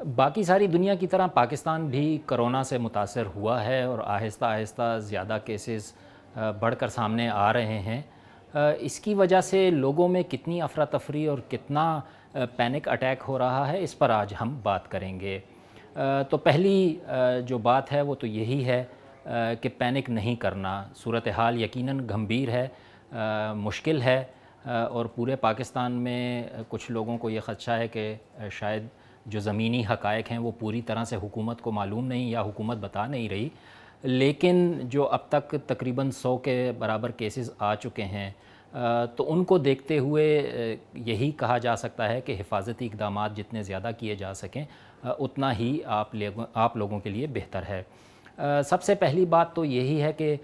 باقی ساری دنیا کی طرح پاکستان بھی کرونا سے متاثر ہوا ہے اور آہستہ آہستہ زیادہ کیسز بڑھ کر سامنے آ رہے ہیں۔ اس کی وجہ سے لوگوں میں کتنی افراتفری اور کتنا پینک اٹیک ہو رہا ہے، اس پر آج ہم بات کریں گے۔ تو پہلی جو بات ہے وہ تو یہی ہے کہ پینک نہیں کرنا۔ صورتحال یقیناً گھمبیر ہے، مشکل ہے، اور پورے پاکستان میں کچھ لوگوں کو یہ خدشہ ہے کہ شاید جو زمینی حقائق ہیں وہ پوری طرح سے حکومت کو معلوم نہیں یا حکومت بتا نہیں رہی، لیکن جو اب تک تقریباً 100 کے برابر کیسز آ چکے ہیں، تو ان کو دیکھتے ہوئے یہی کہا جا سکتا ہے کہ حفاظتی اقدامات جتنے زیادہ کیے جا سکیں اتنا ہی آپ لوگوں کے لیے بہتر ہے۔ سب سے پہلی بات تو یہی ہے کہ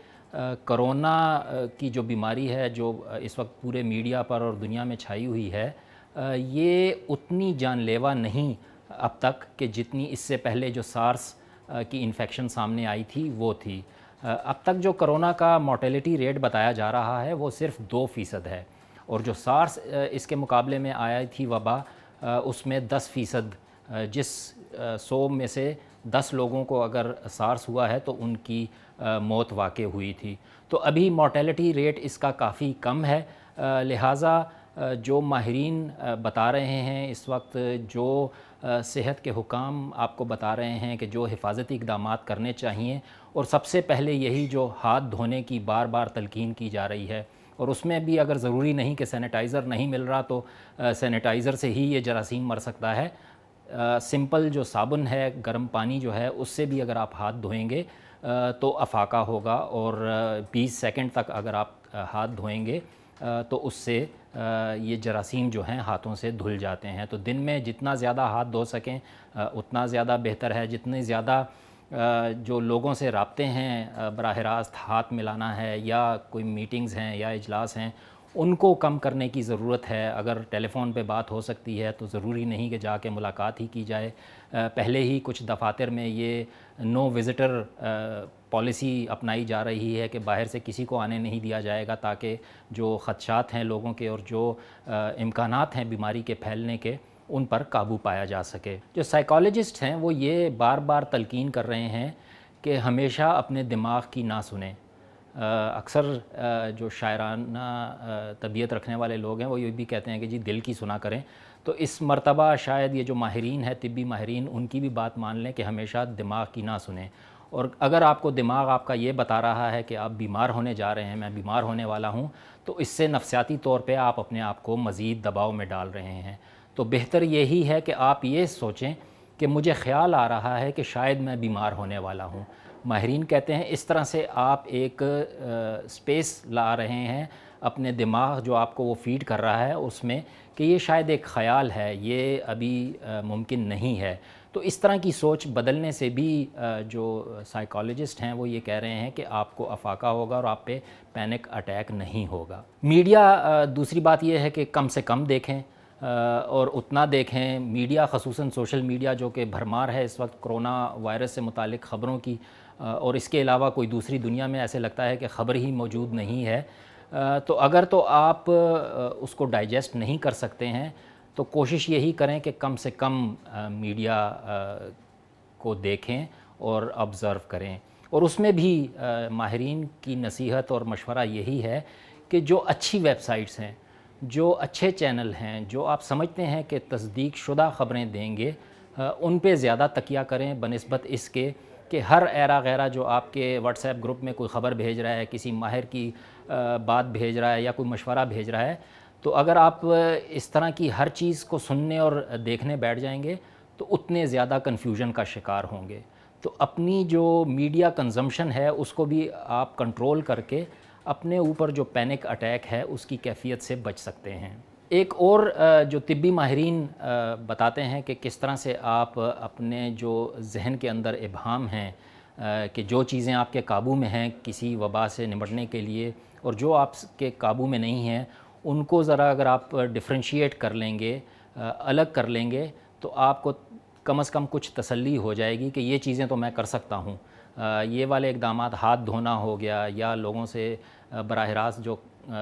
کرونا کی جو بیماری ہے جو اس وقت پورے میڈیا پر اور دنیا میں چھائی ہوئی ہے، یہ اتنی جان لیوا نہیں اب تک کہ جتنی اس سے پہلے جو سارس کی انفیکشن سامنے آئی تھی وہ تھی۔ اب تک جو کرونا کا مورٹیلٹی ریٹ بتایا جا رہا ہے وہ صرف 2% ہے، اور جو سارس اس کے مقابلے میں آئی تھی وبا، اس میں 10%، جس 100 میں سے 10 لوگوں کو اگر سارس ہوا ہے تو ان کی موت واقع ہوئی تھی۔ تو ابھی مورٹیلٹی ریٹ اس کا کافی کم ہے، لہٰذا جو ماہرین بتا رہے ہیں اس وقت، جو صحت کے حکام آپ کو بتا رہے ہیں کہ جو حفاظتی اقدامات کرنے چاہیے، اور سب سے پہلے یہی جو ہاتھ دھونے کی بار بار تلقین کی جا رہی ہے، اور اس میں بھی اگر ضروری نہیں کہ سینیٹائزر نہیں مل رہا تو سینیٹائزر سے ہی یہ جراثیم مر سکتا ہے۔ سمپل جو صابن ہے، گرم پانی جو ہے، اس سے بھی اگر آپ ہاتھ دھوئیں گے تو افاقہ ہوگا، اور 20 سیکنڈ تک اگر آپ ہاتھ دھوئیں گے تو اس سے یہ جراثیم جو ہیں ہاتھوں سے دھل جاتے ہیں۔ تو دن میں جتنا زیادہ ہاتھ دھو سکیں اتنا زیادہ بہتر ہے۔ جتنے زیادہ جو لوگوں سے رابطے ہیں، براہ راست ہاتھ ملانا ہے، یا کوئی میٹنگز ہیں یا اجلاس ہیں، ان کو کم کرنے کی ضرورت ہے۔ اگر ٹیلی فون پہ بات ہو سکتی ہے تو ضروری نہیں کہ جا کے ملاقات ہی کی جائے۔ پہلے ہی کچھ دفاتر میں یہ نو وزٹر پالیسی اپنائی جا رہی ہے کہ باہر سے کسی کو آنے نہیں دیا جائے گا، تاکہ جو خدشات ہیں لوگوں کے اور جو امکانات ہیں بیماری کے پھیلنے کے، ان پر قابو پایا جا سکے۔ جو سائیکالوجسٹ ہیں وہ یہ بار بار تلقین کر رہے ہیں کہ ہمیشہ اپنے دماغ کی نہ سنیں۔ اکثر جو شاعرانہ طبیعت رکھنے والے لوگ ہیں وہ یہ بھی کہتے ہیں کہ جی دل کی سنا کریں، تو اس مرتبہ شاید یہ جو ماہرین ہیں، طبی ماہرین، ان کی بھی بات مان لیں کہ ہمیشہ دماغ کی نہ سنیں۔ اور اگر آپ کو دماغ آپ کا یہ بتا رہا ہے کہ آپ بیمار ہونے جا رہے ہیں، میں بیمار ہونے والا ہوں، تو اس سے نفسیاتی طور پہ آپ اپنے آپ کو مزید دباؤ میں ڈال رہے ہیں۔ تو بہتر یہی ہے کہ آپ یہ سوچیں کہ مجھے خیال آ رہا ہے کہ شاید میں بیمار ہونے والا ہوں۔ ماہرین کہتے ہیں اس طرح سے آپ ایک سپیس لا رہے ہیں اپنے دماغ، جو آپ کو وہ فیڈ کر رہا ہے اس میں، کہ یہ شاید ایک خیال ہے، یہ ابھی ممکن نہیں ہے۔ تو اس طرح کی سوچ بدلنے سے بھی جو سائیکالوجسٹ ہیں وہ یہ کہہ رہے ہیں کہ آپ کو افاقہ ہوگا اور آپ پہ پینک اٹیک نہیں ہوگا۔ میڈیا، دوسری بات یہ ہے کہ کم سے کم دیکھیں، اور اتنا دیکھیں۔ میڈیا، خصوصاً سوشل میڈیا، جو کہ بھرمار ہے اس وقت کرونا وائرس سے متعلق خبروں کی، اور اس کے علاوہ کوئی دوسری دنیا میں ایسے لگتا ہے کہ خبر ہی موجود نہیں ہے۔ تو اگر تو آپ اس کو ڈائجسٹ نہیں کر سکتے ہیں تو کوشش یہی کریں کہ کم سے کم میڈیا کو دیکھیں اور آبزرو کریں۔ اور اس میں بھی ماہرین کی نصیحت اور مشورہ یہی ہے کہ جو اچھی ویب سائٹس ہیں، جو اچھے چینل ہیں، جو آپ سمجھتے ہیں کہ تصدیق شدہ خبریں دیں گے، ان پہ زیادہ تکیہ کریں بنسبت اس کے کہ ہر ایرا غیرہ جو آپ کے واٹس ایپ گروپ میں کوئی خبر بھیج رہا ہے، کسی ماہر کی بات بھیج رہا ہے یا کوئی مشورہ بھیج رہا ہے، تو اگر آپ اس طرح کی ہر چیز کو سننے اور دیکھنے بیٹھ جائیں گے تو اتنے زیادہ کنفیوژن کا شکار ہوں گے۔ تو اپنی جو میڈیا کنزمپشن ہے اس کو بھی آپ کنٹرول کر کے اپنے اوپر جو پینک اٹیک ہے اس کی کیفیت سے بچ سکتے ہیں۔ ایک اور جو طبی ماہرین بتاتے ہیں کہ کس طرح سے آپ اپنے جو ذہن کے اندر ابہام ہیں، کہ جو چیزیں آپ کے قابو میں ہیں کسی وبا سے نمٹنے کے لیے، اور جو آپ کے قابو میں نہیں ہیں، ان کو ذرا اگر آپ ڈفرینشیٹ کر لیں گے، الگ کر لیں گے، تو آپ کو کم از کم کچھ تسلی ہو جائے گی کہ یہ چیزیں تو میں کر سکتا ہوں۔ یہ والے اقدامات، ہاتھ دھونا ہو گیا، یا لوگوں سے براہ راست جو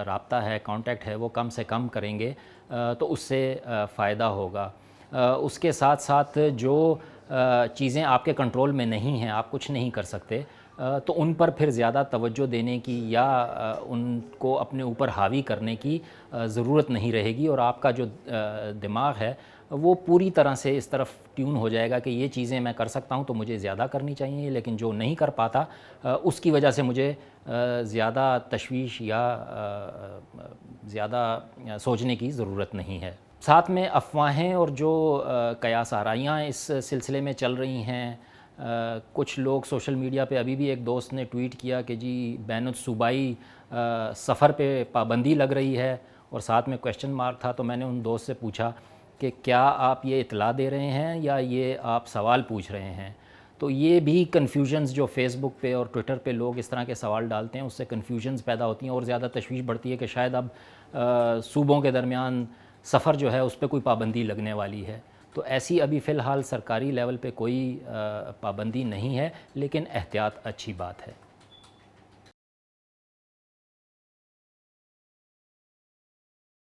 رابطہ ہے، کانٹیکٹ ہے، وہ کم سے کم کریں گے تو اس سے فائدہ ہوگا۔ اس کے ساتھ ساتھ جو چیزیں آپ کے کنٹرول میں نہیں ہیں، آپ کچھ نہیں کر سکتے، تو ان پر پھر زیادہ توجہ دینے کی یا ان کو اپنے اوپر حاوی کرنے کی ضرورت نہیں رہے گی، اور آپ کا جو دماغ ہے وہ پوری طرح سے اس طرف ٹیون ہو جائے گا کہ یہ چیزیں میں کر سکتا ہوں تو مجھے زیادہ کرنی چاہیے، لیکن جو نہیں کر پاتا اس کی وجہ سے مجھے زیادہ تشویش یا زیادہ سوچنے کی ضرورت نہیں ہے۔ ساتھ میں افواہیں اور جو قیاس آرائیاں اس سلسلے میں چل رہی ہیں، کچھ لوگ سوشل میڈیا پہ، ابھی بھی ایک دوست نے ٹویٹ کیا کہ جی بین الصوبائی سفر پہ پابندی لگ رہی ہے، اور ساتھ میں کویشچن مارک تھا، تو میں نے ان دوست سے پوچھا کہ کیا آپ یہ اطلاع دے رہے ہیں یا یہ آپ سوال پوچھ رہے ہیں؟ تو یہ بھی کنفیوژنز جو فیس بک پہ اور ٹویٹر پہ لوگ اس طرح کے سوال ڈالتے ہیں، اس سے کنفیوژنز پیدا ہوتی ہیں اور زیادہ تشویش بڑھتی ہے کہ شاید اب صوبوں کے درمیان سفر جو ہے اس پہ کوئی پابندی لگنے والی ہے۔ تو ایسی ابھی فی الحال سرکاری لیول پہ کوئی پابندی نہیں ہے، لیکن احتیاط اچھی بات ہے۔